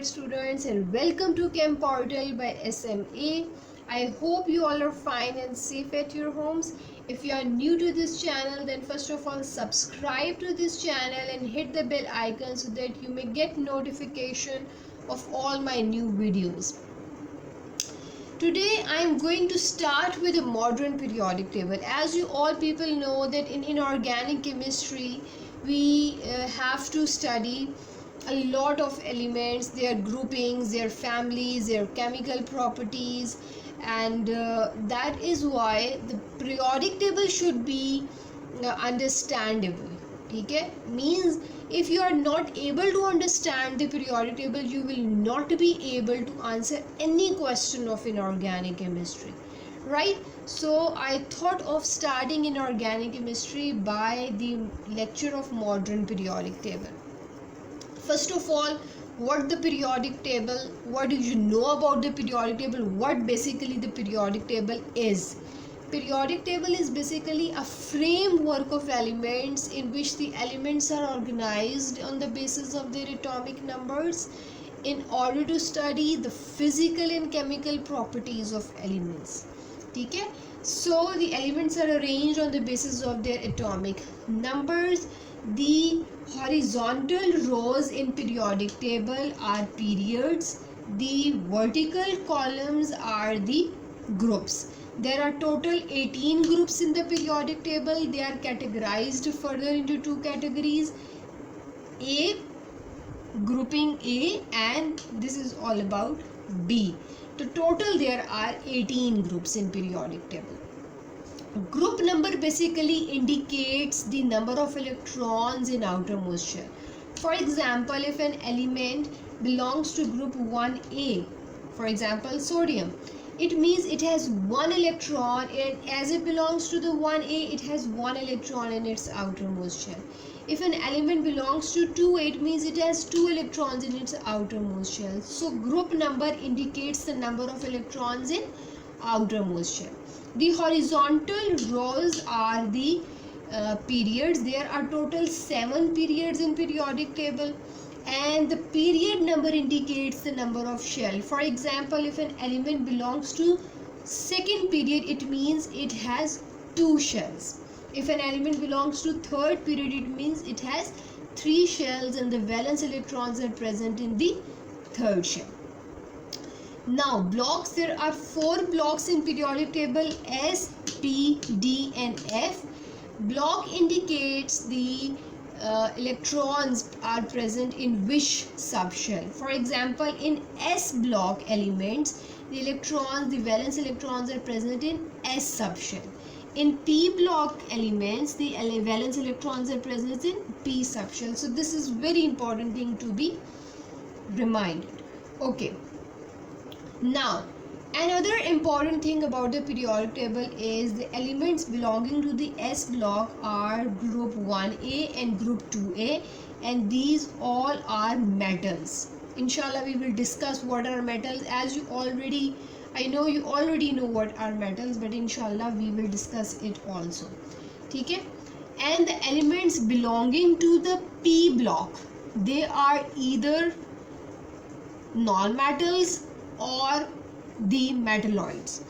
dear students, and welcome to Chem Portal by SMA. I hope you all are fine and safe at your homes. If you are new to this channel, then first of all subscribe to this channel and hit the bell icon so that you may get notification of all my new videos. Today I am going to start with a modern periodic table. As you all people know that in inorganic chemistry we have to study a lot of elements, their groupings, their families, their chemical properties, and that is why the periodic table should be understandable. Okay, means if you are not able to understand the periodic table, you will not be able to answer any question of inorganic chemistry, right? So I thought of starting inorganic chemistry by the lecture of modern periodic table. First of all, what the periodic table, what do you know about the periodic table, what basically the periodic table is. Periodic table is basically a framework of elements in which the elements are organized on the basis of their atomic numbers in order to study the physical and chemical properties of elements. Okay? So the elements are arranged on the basis of their atomic numbers. The horizontal rows in periodic table are periods. The vertical columns are the groups. There are total 18 groups in the periodic table. They are categorized further into two categories: A, grouping A, and this is all about B. The total there are 18 groups in periodic table. Group number basically indicates the number of electrons in outermost shell. For example, if an element belongs to group 1A, for example sodium, it means it has one electron, and as it belongs to the 1A, it has one electron in its outermost shell. If an element belongs to 2A, it means it has two electrons in its outermost shell. So group number indicates the number of electrons in outermost shell. The horizontal rows are the periods. There are total 7 periods in periodic table, and the period number indicates the number of shell. For example, if an element belongs to second period, it means it has 2 shells. If an element belongs to third period, it means it has 3 shells, and the valence electrons are present in the third shell. Now blocks, there are 4 blocks in periodic table: S, P, D and F. Block indicates the electrons are present in which subshell. For example, in S block elements, the electrons, the valence electrons are present in S subshell. In P block elements, the valence electrons are present in P subshell. So this is very important thing to be reminded. Okay. Now, another important thing about the periodic table is the elements belonging to the S block are group 1A and group 2A, and these all are metals. Inshallah, we will discuss what are metals. As you already, I know you already know what are metals, but inshallah we will discuss it also. Okay? And the elements belonging to the P block, they are either non-metals or the metalloids.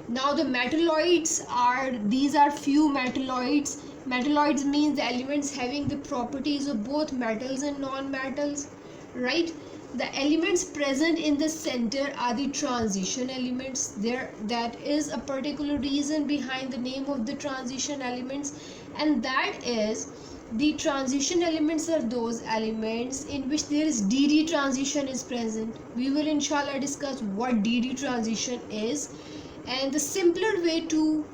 Now the metalloids are, these are few metalloids. Metalloids means the elements having the properties of both metals and non-metals, right? The elements present in the center are the transition elements. There, that is a particular reason behind the name of the transition elements, and that is the transition elements are those elements in which there is DD transition is present. We will inshallah discuss what DD transition is, and the simpler way to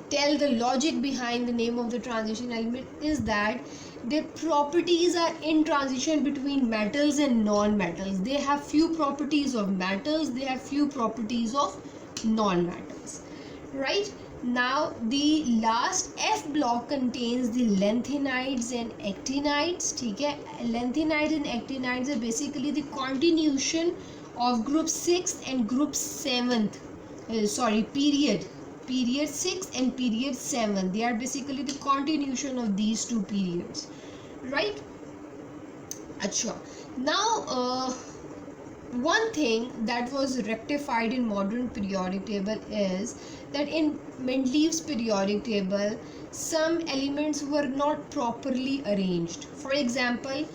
tell the logic behind the name of the transition element is that their properties are in transition between metals and non-metals. They have few properties of metals, they have few properties of non-metals, right? Now the last F block contains the lanthanides and actinides. Okay? Lanthanides and actinides are basically the continuation of group 6 and group 7th period 6 and period 7. They are basically the continuation of these two periods, right? Acha. Now, one thing that was rectified in modern periodic table is that in Mendeleev's periodic table some elements were not properly arranged. For example,